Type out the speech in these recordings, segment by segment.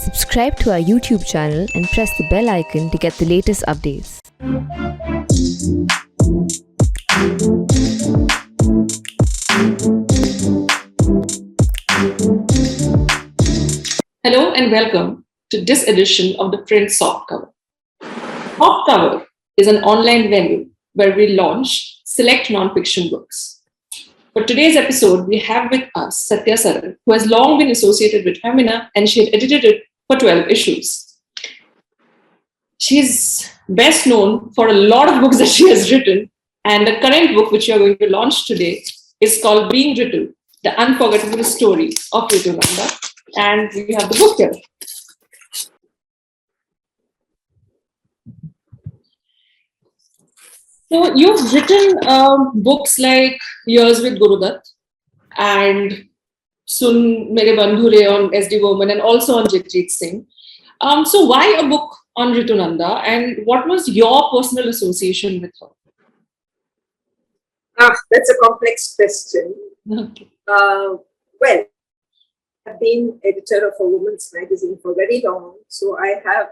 Subscribe to our YouTube channel and press the bell icon to get the latest updates. Hello and welcome to this edition of the Print Softcover. Softcover is an online venue where we launch select non-fiction books. For today's episode, we have with us Sathya Saran, who has long been associated with Femina, and she had edited it for 12 issues. She's best known for a lot of books that she has written, and the current book which we are going to launch today is called Being Ritu, the Unforgettable Story of Ritu Nanda. And we have the book here. So you've written books like Years with Gurudutt and Sun Mere Bandhu Re on SD Woman and also on Jagjeet Singh. So why a book on Ritu Nanda, and what was your personal association with her? That's a complex question. Okay. Well, I've been editor of a women's magazine for very long, so I have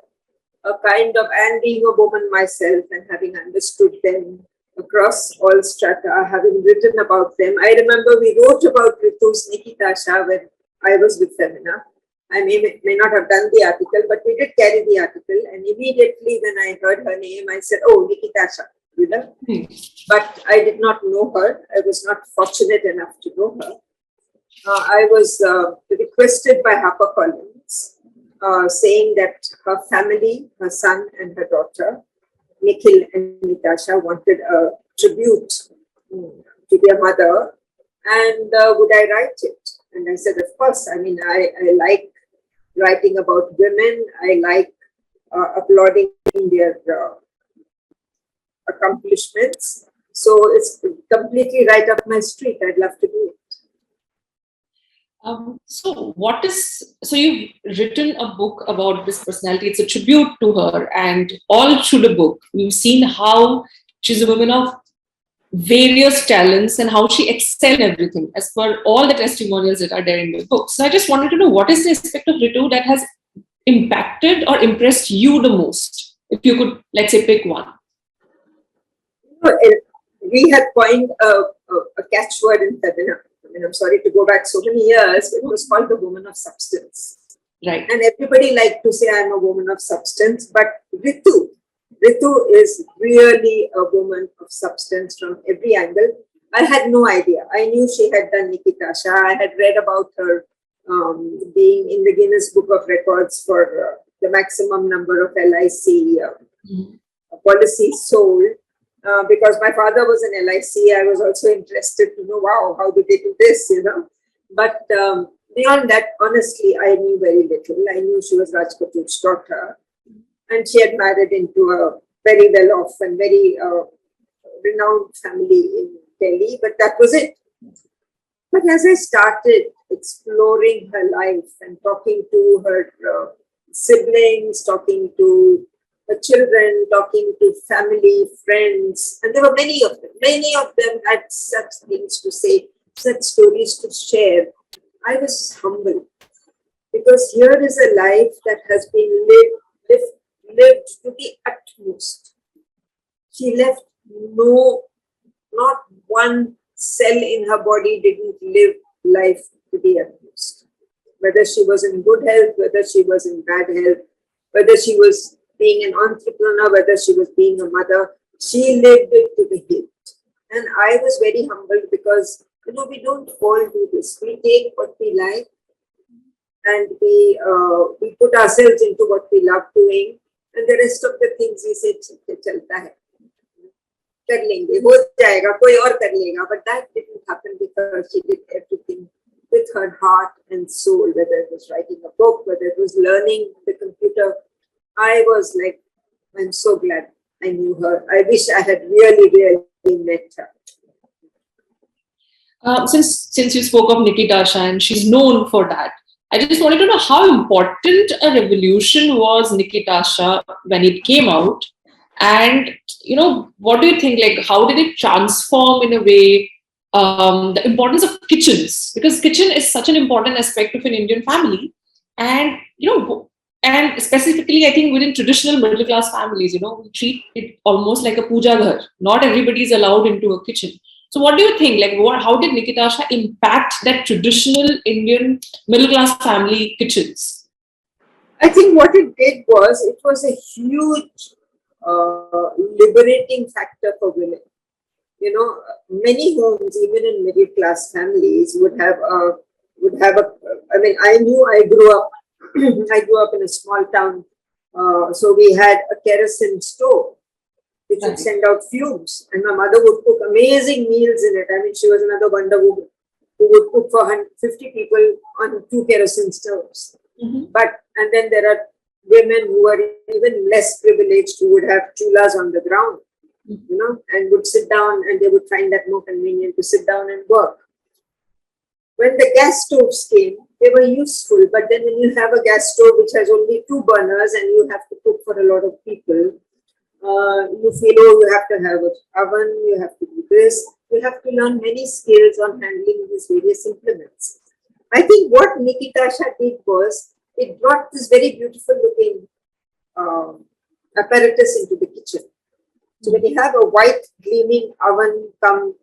a kind of, and being a woman myself and having understood them across all strata, having written about them. I remember we wrote about Ritu's Nikitasha when I was with Femina. I may not have done the article, but we did carry the article, and immediately when I heard her name, I said, oh, Nikitasha, you know. But I did not know her. I was not fortunate enough to know her. I was requested by Harper Collins, saying that her family, her son and her daughter, Nikhil and Natasha, wanted a tribute to their mother, and would I write it? And I said, of course. I mean, I like writing about women. I like applauding their accomplishments. So it's completely right up my street. I'd love to do it. So you've written a book about this personality. It's a tribute to her, and all through the book, we've seen how she's a woman of various talents and how she excelled in everything as per all the testimonials that are there in the book. So I just wanted to know, what is the aspect of Ritu that has impacted or impressed you the most? If you could, let's say, pick one. We had coined a catchword in Femina. I mean, I'm sorry to go back so many years, but it was called the woman of substance. Right. And everybody liked to say I'm a woman of substance, but Ritu is really a woman of substance from every angle. I had no idea. I knew she had done Nikitasha. I had read about her being in the Guinness Book of Records for the maximum number of LIC policies sold. Because my father was in LIC, I was also interested to know, wow, how did they do this, you know? But beyond that, honestly, I knew very little. I knew she was Raj Kapoor's daughter, and she had married into a very well-off and very renowned family in Delhi, but that was it. But as I started exploring her life and talking to her siblings, talking to the children, talking to family, friends, and there were many of them. Many of them had such things to say, such stories to share. I was humbled, because here is a life that has been lived to the utmost. She left not one cell in her body didn't live life to the utmost. Whether she was in good health, whether she was in bad health, whether she was being an entrepreneur, whether she was being a mother, she lived it to the hilt. And I was very humbled, because, you know, we don't all do this. We take what we like and we put ourselves into what we love doing, and the rest of the things we say, chalta hai. Kar lenge, ho jayega, koi aur kar lega. But that didn't happen, because she did everything with her heart and soul, whether it was writing a book, whether it was learning the computer. I was like, I'm so glad I knew her. I wish I had really met her. Since you spoke of Nikitasha and she's known for that, I just wanted to know how important a revolution was Nikitasha when it came out, and you know, what do you think? Like, how did it transform in a way the importance of kitchens? Because kitchen is such an important aspect of an Indian family, and you know, and specifically, I think within traditional middle class families, we treat it almost like a puja ghar. Not everybody is allowed into a kitchen. So, what do you think? Like, how did Nikitasha impact that traditional Indian middle class family kitchens? I think what it did was it was a huge liberating factor for women. Many homes, even in middle class families, would have a. I mean, I grew up. I grew up in a small town, so we had a kerosene stove which would send out fumes, and my mother would cook amazing meals in it. I mean, she was another Wonder Woman who would cook for 150 people on 2 kerosene stoves. And then there are women who are even less privileged who would have chulas on the ground, and would sit down, and they would find that more convenient to sit down and work. When the gas stoves came, they were useful, but then when you have a gas stove which has only 2 burners and you have to cook for a lot of people, you feel, you have to have an oven, you have to do this, you have to learn many skills on handling these various implements. I think what Nikitasha did was, it brought this very beautiful looking apparatus into the kitchen. So when you have a white gleaming oven come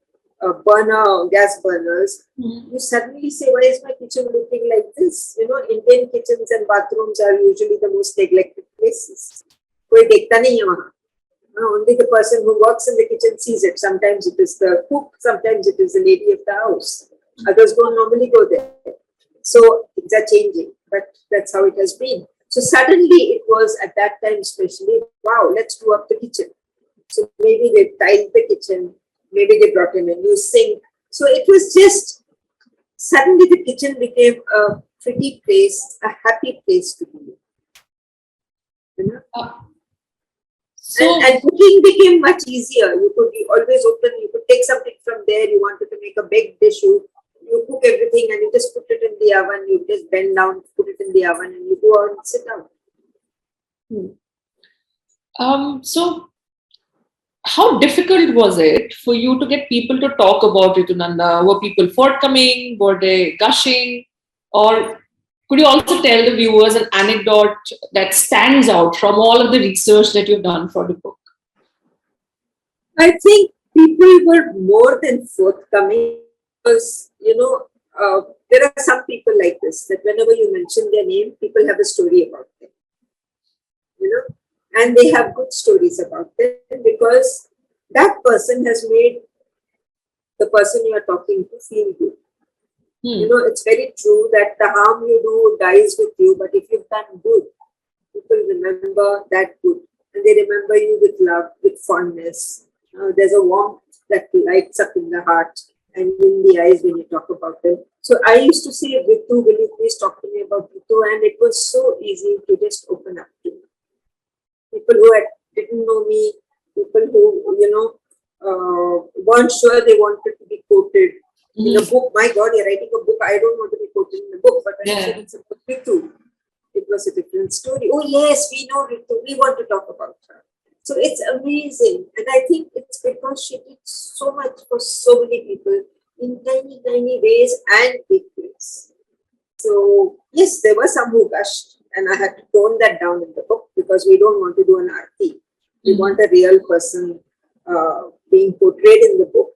burner, gas burners, you suddenly say, why is my kitchen looking like this? Indian kitchens and bathrooms are usually the most neglected places. Koi dekhta nahi hai wahan. Only the person who works in the kitchen sees it. Sometimes it is the cook, sometimes it is the lady of the house. Others don't normally go there. So things are changing, but that's how it has been. So suddenly it was at that time especially, wow, let's do up the kitchen. So maybe they tiled the kitchen, maybe they brought in a new sink. So it was just, suddenly the kitchen became a pretty place, a happy place to be. And cooking became much easier. You could always open, you could take something from there, you wanted to make a big dish, you cook everything and you just put it in the oven, you just bend down, put it in the oven and you go out and sit down. So how difficult was it for you to get people to talk about Ritu Nanda? Were people forthcoming? Were they gushing? Or could you also tell the viewers an anecdote that stands out from all of the research that you've done for the book? I think people were more than forthcoming because, there are some people like this, that whenever you mention their name, people have a story about them. And they have good stories about them because that person has made the person you are talking to feel good. It's very true that the harm you do dies with you, but if you've done good, people remember that good. And they remember you with love, with fondness. There's a warmth that lights up in the heart and in the eyes when you talk about them. So I used to say, Ritu, will you please talk to me about Ritu? And it was so easy to just open up to me. People who didn't know me, people who, weren't sure they wanted to be quoted in a book. My God, you're writing a book. I don't want to be quoted in a book, but when I said it's a book, Ritu, it was a different story. Oh yes, we know Ritu. We want to talk about her. So it's amazing. And I think it's because she did so much for so many people in tiny, tiny ways and big ways. So yes, there were some who gushed, and I had to tone that down in the book because we don't want to do an arti. We want a real person being portrayed in the book.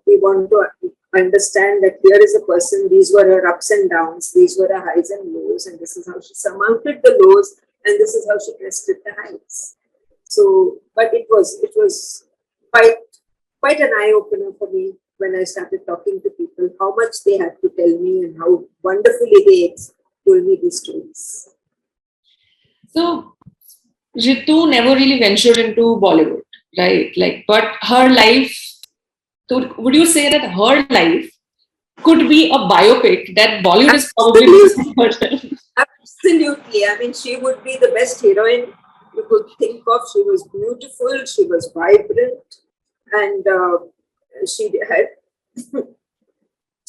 We want to understand that here is a person, these were her ups and downs, these were her highs and lows, and this is how she surmounted the lows, and this is how she crested the heights. So, but it was quite an eye-opener for me when I started talking to people, how much they had to tell me and how wonderfully they told me these stories. So, Ritu never really ventured into Bollywood, right? But her life, would you say that her life could be a biopic that Bollywood is probably losing her? Absolutely. I mean, she would be the best heroine you could think of. She was beautiful, she was vibrant, and she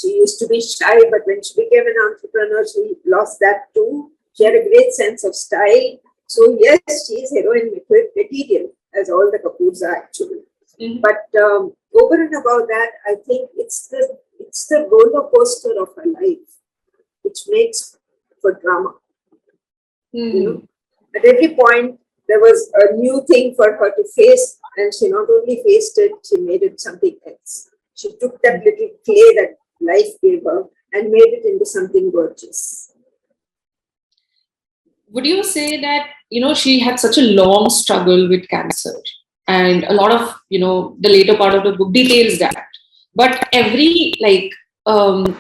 used to be shy, but when she became an entrepreneur, she lost that too. She had a great sense of style. So yes, she is heroine material, as all the Kapoors are actually. But over and above that, I think it's the roller coaster of her life, which makes for drama. At every point, there was a new thing for her to face, and she not only faced it, she made it something else. She took that little clay that life gave her and made it into something gorgeous. Would you say that, she had such a long struggle with cancer, and a lot of, the later part of the book details that, but every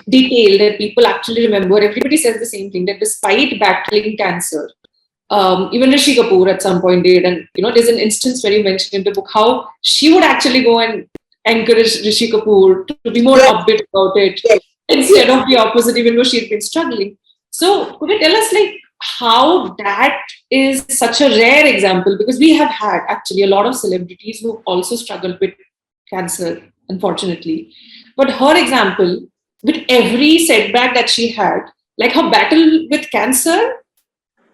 detail that people actually remember, everybody says the same thing, that despite battling cancer, even Rishi Kapoor at some point did, and there's an instance where you mentioned in the book how she would actually go and encourage Rishi Kapoor to be more upbeat about it, instead of the opposite, even though she had been struggling. So could you tell us how that is such a rare example, because we have had actually a lot of celebrities who also struggled with cancer, unfortunately. But her example, with every setback that she had, like her battle with cancer,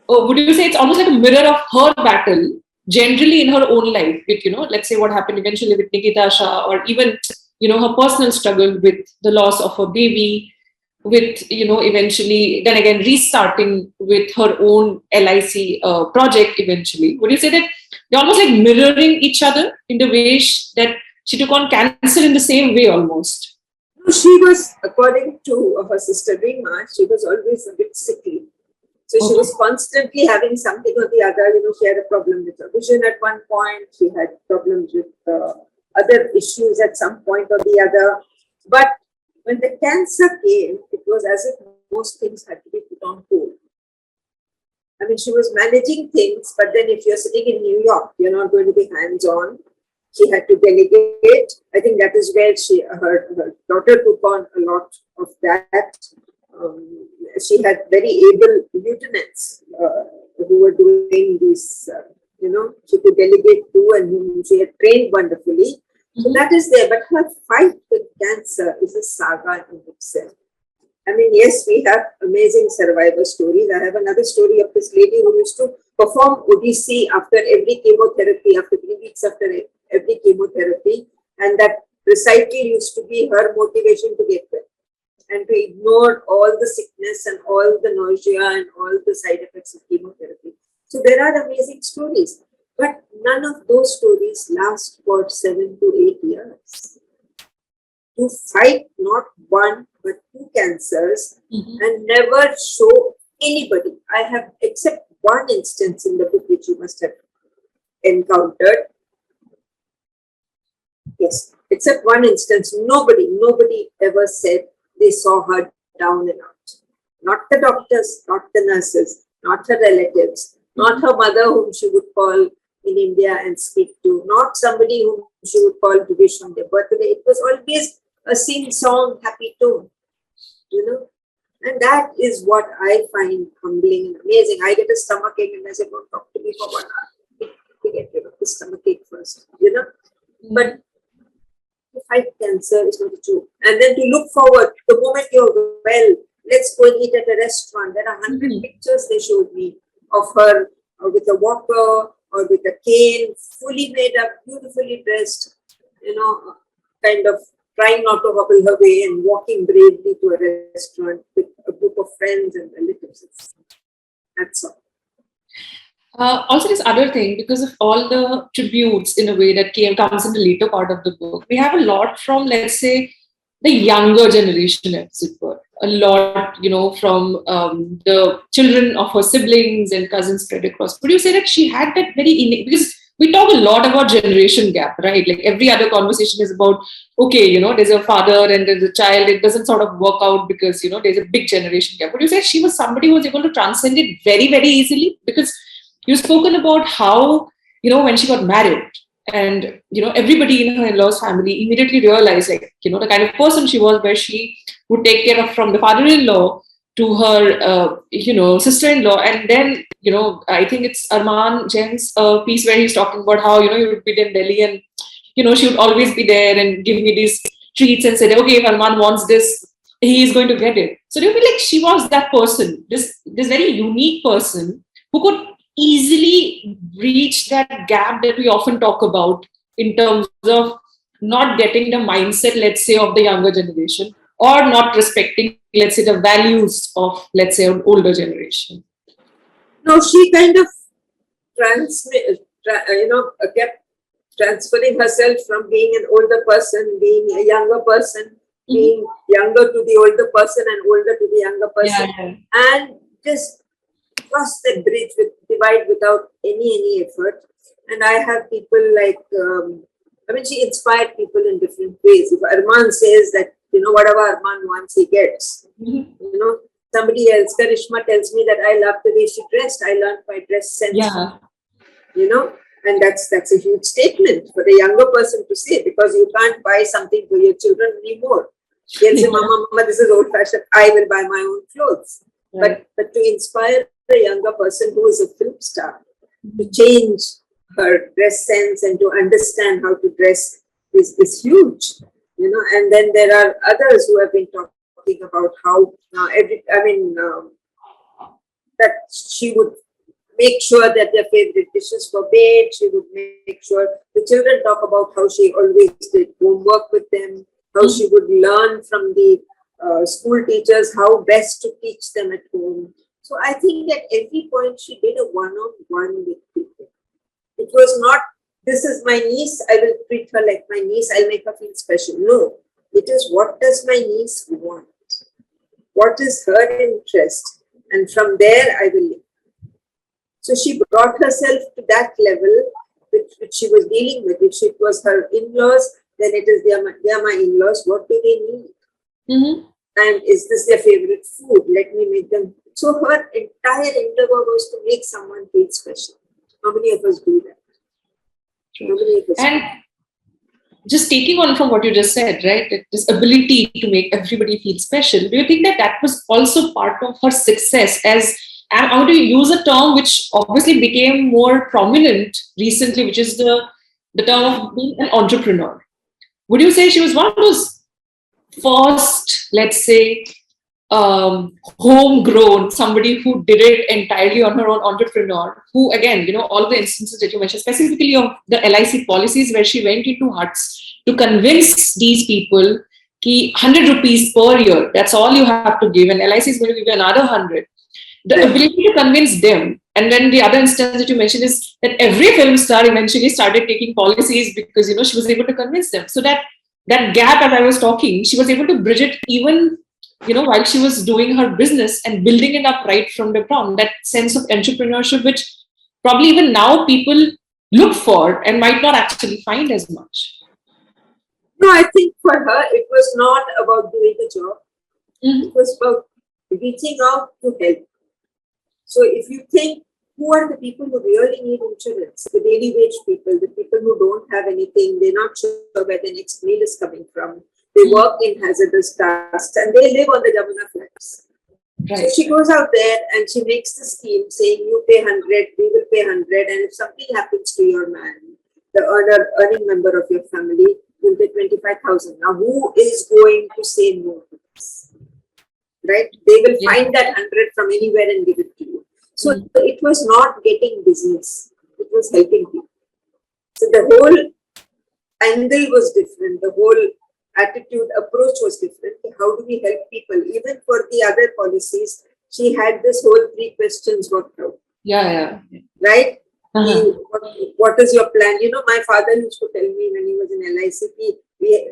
would you say it's almost like a mirror of her battle generally in her own life with, let's say what happened eventually with Nikita Shah, or even, her personal struggle with the loss of her baby, with, eventually, then again, restarting with her own LIC project eventually. Would you say that they're almost like mirroring each other in the way that she took on cancer in the same way almost? She was, according to her sister Rima, she was always a bit sickly. So she was constantly having something or the other. She had a problem with her vision at one point. She had problems with other issues at some point or the other. But when the cancer came, it was as if most things had to be put on hold. I mean, she was managing things, but then if you're sitting in New York, you're not going to be hands-on. She had to delegate. I think that is where her daughter took on a lot of that. She had very able lieutenants who were doing these, she could delegate to, and whom she had trained wonderfully. So that is there. But her fight with cancer is a saga in itself. I mean, yes, we have amazing survivor stories. I have another story of this lady who used to perform Odissi after every chemotherapy, after 3 weeks after every chemotherapy. And that recital used to be her motivation to get well, and to ignore all the sickness and all the nausea and all the side effects of chemotherapy. So there are amazing stories, but none of those stories last for 7 to 8 years. To fight not one but 2 cancers and never show anybody. I have, except one instance in the book which you must have encountered. Yes, except one instance, nobody ever said they saw her down and out. Not the doctors, not the nurses, not her relatives, not her mother whom she would call in India and speak to, not somebody whom she would call to wish on their birthday. It was always a sing-song, happy tune, And that is what I find humbling and amazing. I get a stomachache and I say, don't talk to me for 1 hour. We get rid of the stomachache first, But to fight cancer is not a joke. And then to look forward, the moment you're well, let's go and eat at a restaurant. There are 100 pictures they showed me of her with a walker or with a cane, fully made up, beautifully dressed, kind of trying not to hobble her way and walking bravely to a restaurant with a group of friends and relatives. That's all. Also, this other thing, because of all the tributes in a way that comes in the later part of the book, we have a lot from, let's say, the younger generation, as it were. A lot, from the children of her siblings and cousins spread across. Would you say that she had that very because we talk a lot about generation gap, right? Like every other conversation is about, okay, there's a father and there's a child. It doesn't sort of work out because, there's a big generation gap. Would you say she was somebody who was able to transcend it very, very easily? Because you've spoken about how, when she got married and, everybody in her in-laws family immediately realized, the kind of person she was, where she would take care of from the father-in-law to her, sister-in-law. And then, I think it's Arman Jain's piece where he's talking about how, he would be in Delhi and, she would always be there and give me these treats and say, okay, if Arman wants this, he is going to get it. So do you feel like she was that person, this very unique person who could easily reach that gap that we often talk about in terms of not getting the mindset, let's say, of the younger generation, or not respecting, let's say, the values of, let's say, an older generation? No, she kind of kept transferring herself from being an older person, being a younger person, being younger to the older person and older to the younger person, and just cross that bridge divide without any effort. And I have people like, she inspired people in different ways. If Arman says that, whatever Arman wants, he gets. Somebody else, Karishma tells me that I love the way she dressed. I learned my dress sense. And that's a huge statement for a younger person to say, because you can't buy something for your children anymore. They'll say, Mama, this is old fashioned. I will buy my own clothes. Right. But to inspire a younger person who is a film star to change her dress sense and to understand how to dress is huge. And then there are others who have been talking about how that she would make sure that their favorite dishes were made. She would make sure the children talk about how she always did homework with them, how she would learn from the school teachers how best to teach them at home. So I think at every point she did a one-on-one with people. It was not, this is my niece, I will treat her like my niece, I'll make her feel special. No, it is, what does my niece want? What is her interest? And from there I will live. So she brought herself to that level which she was dealing with. If it was her in-laws, then it is, they are my in-laws, what do they need? And is this their favorite food? Let me make them. So her entire endeavor was to make someone feel special. How many of us do that? And just taking on from what you just said, right? This ability to make everybody feel special. Do you think that was also part of her success as, and how do you use a term which obviously became more prominent recently, which is the term of being an entrepreneur? Would you say she was one of those first, let's say, homegrown, somebody who did it entirely on her own, entrepreneur, who again, all the instances that you mentioned, specifically of the LIC policies where she went into huts to convince these people ki 100 rupees per year, that's all you have to give, and LIC is going to give you another 100. The ability to convince them. And then the other instance that you mentioned is that every film star eventually started taking policies because, she was able to convince them. So that gap, as I was talking, she was able to bridge it even, while she was doing her business and building it up right from the ground. That sense of entrepreneurship, which probably even now people look for and might not actually find as much. No, I think for her, it was not about doing a job. It was about reaching out to help. So if you think, who are the people who really need insurance? The daily wage people, the people who don't have anything, they're not sure where the next meal is coming from. They work in hazardous tasks and they live on the Jamuna flats. Right. So she goes out there and she makes the scheme saying, you pay 100, we will pay 100. And if something happens to your man, the earning member of your family will pay 25,000. Now, who is going to say no to this? Right? They will find that 100 from anywhere and give it to you. So it was not getting business. It was helping people. So the whole angle was different. The whole attitude, approach was different. How do we help people? Even for the other policies, she had this whole 3 questions worked out. Right? What is your plan? My father used to tell me when he was in LIC,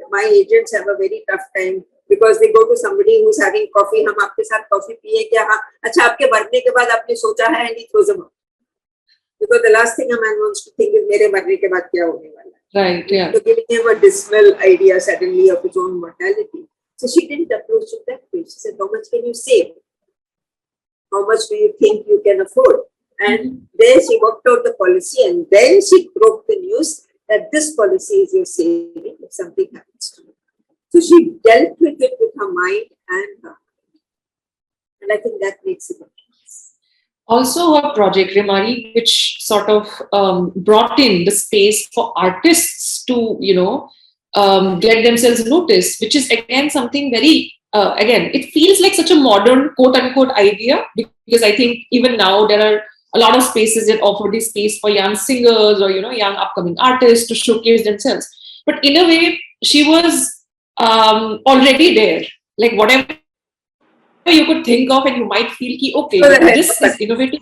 my agents have a very tough time because they go to somebody who's having coffee. हम आपके साथ coffee पिए क्या? हाँ, अच्छा आपके मरने के बाद आपने सोचा है, and he throws them out. Because the last thing a man wants to think is मेरे मरने के बाद क्या होने वाला है. Right, yeah. So giving him a dismal idea suddenly of his own mortality. So she didn't approach it that way. She said, how much can you save? How much do you think you can afford? And then she worked out the policy, and then she broke the news that this policy is your saving if something happens to you. So she dealt with it with her mind and her heart. And I think that makes a difference. Also, her project, Remari, which sort of brought in the space for artists to, get themselves noticed, which is again something very, it feels like such a modern quote unquote idea, because I think even now there are a lot of spaces that offer this space for young singers or, young upcoming artists to showcase themselves. But in a way, she was already there. Like whatever you could think of, and you might feel, okay, this is innovative.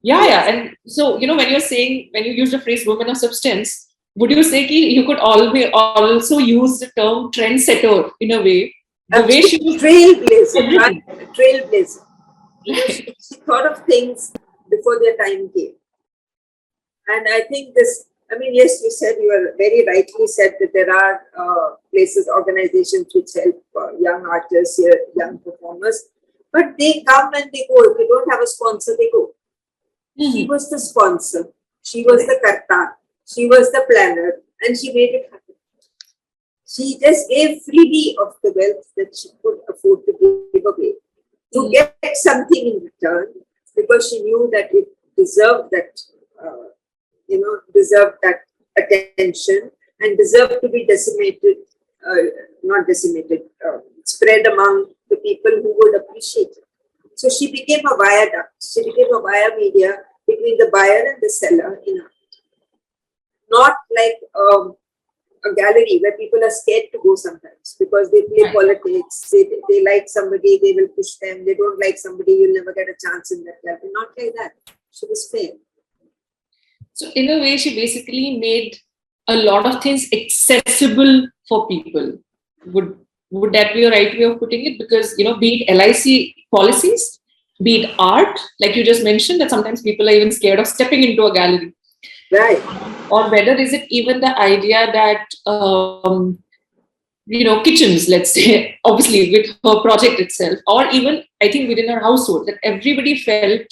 Yeah. And so, when you're saying, when you use the phrase woman of substance, would you say you could always also use the term trendsetter in a way? The way she was Trailblazer. Trailblazer. right. She thought of things before their time came. And I think this, yes, you were very rightly said that there are places, organizations which help young artists, young performers, but they come and they go. If they don't have a sponsor, they go. She was the sponsor, she was the karta, she was the planner, and she made it happen. She just gave freely of the wealth that she could afford to give away to get something in return, because she knew that it deserved that, deserved that attention and deserved to be not decimated, spread among the people who would appreciate it. So she became a viaduct. She became a via media between the buyer and the seller in art. Not like a gallery where people are scared to go sometimes because they play politics. They like somebody, they will push them. They don't like somebody, you'll never get a chance in that gallery. Not like that. She was fair. So in a way, she basically made a lot of things accessible for people. Would that be a right way of putting it? Because, be it LIC policies, be it art, like you just mentioned, that sometimes people are even scared of stepping into a gallery. Right. Or whether is it even the idea that, kitchens, let's say, obviously with her project itself, or even I think within her household, that everybody felt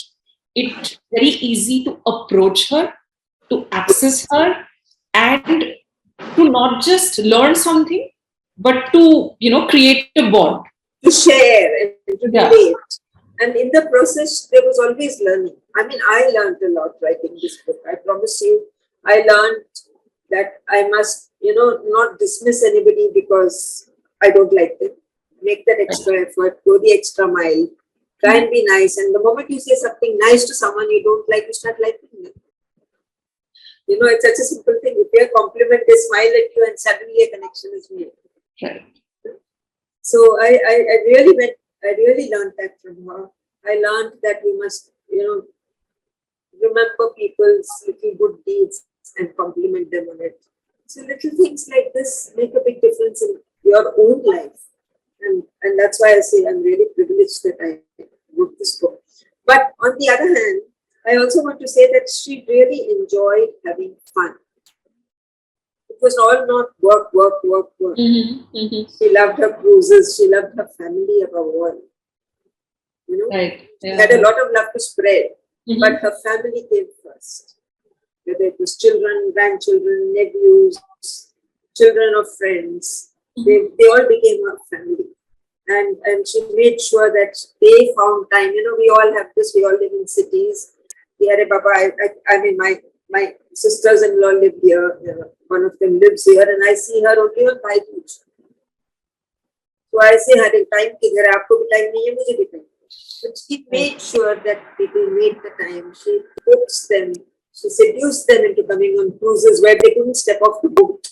it very easy to approach her, to access her, and to not just learn something, but to, create a bond. To share and to relate. And in the process, there was always learning. I learned a lot writing this book. I promise you, I learned that I must, not dismiss anybody because I don't like them. Make that extra effort, go the extra mile, try and be nice. And the moment you say something nice to someone you don't like, you start liking them. It's such a simple thing. If they compliment, they smile at you and suddenly a connection is made. Right. So I really learned that from her. I learned that we must, remember people's little good deeds and compliment them on it. So little things like this make a big difference in your own life. And that's why I say I'm really privileged that I wrote this book. But on the other hand, I also want to say that she really enjoyed having fun. It was all not work. She loved her cruises. She loved her family above all. Right. She had a lot of love to spread, but her family came first. Whether it was children, grandchildren, nephews, children of friends, they all became her family. And she made sure that they found time. We all have this. We all live in cities. My sisters-in-law live here. One of them lives here, and I see her only on Bhai-Dooj. So I say, "Hari time ki ghar aapko bhi time nahi hai, mujhe bhi time." But she made sure that people made the time. She coaxed them. She seduced them into coming on cruises where they couldn't step off the boat,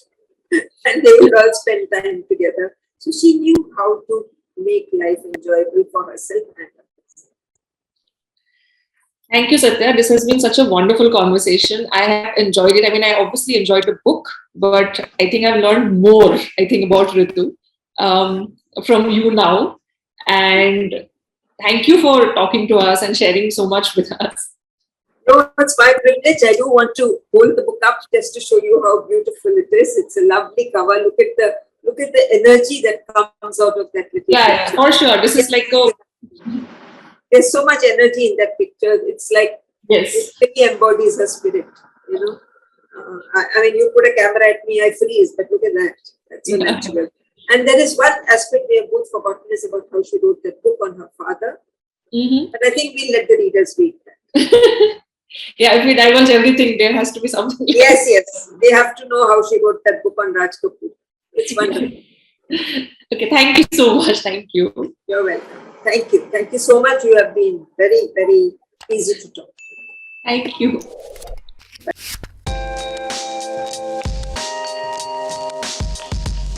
and they would all spend time together. So she knew how to make life enjoyable for herself and others. Thank you, Sathya. This has been such a wonderful conversation. I have enjoyed it. I obviously enjoyed the book, but I think I've learned more, about Ritu from you now. And thank you for talking to us and sharing so much with us. No, it's my privilege. I do want to hold the book up just to show you how beautiful it is. It's a lovely cover. Look at the energy that comes out of that little picture. Yeah, for sure. This is like there's so much energy in that picture. It's like yes, it really embodies her spirit. You put a camera at me, I freeze. But look at that. That's so natural. And there is one aspect we have both forgotten is about how she wrote that book on her father. But I think we'll let the readers read that. Yeah, if we divulge everything, there has to be something. Yes. They have to know how she wrote that book on Raj Kapoor. It's wonderful. Okay, thank you so much. Thank you. You're welcome. Thank you. Thank you so much. You have been very, very easy to talk to. Thank you.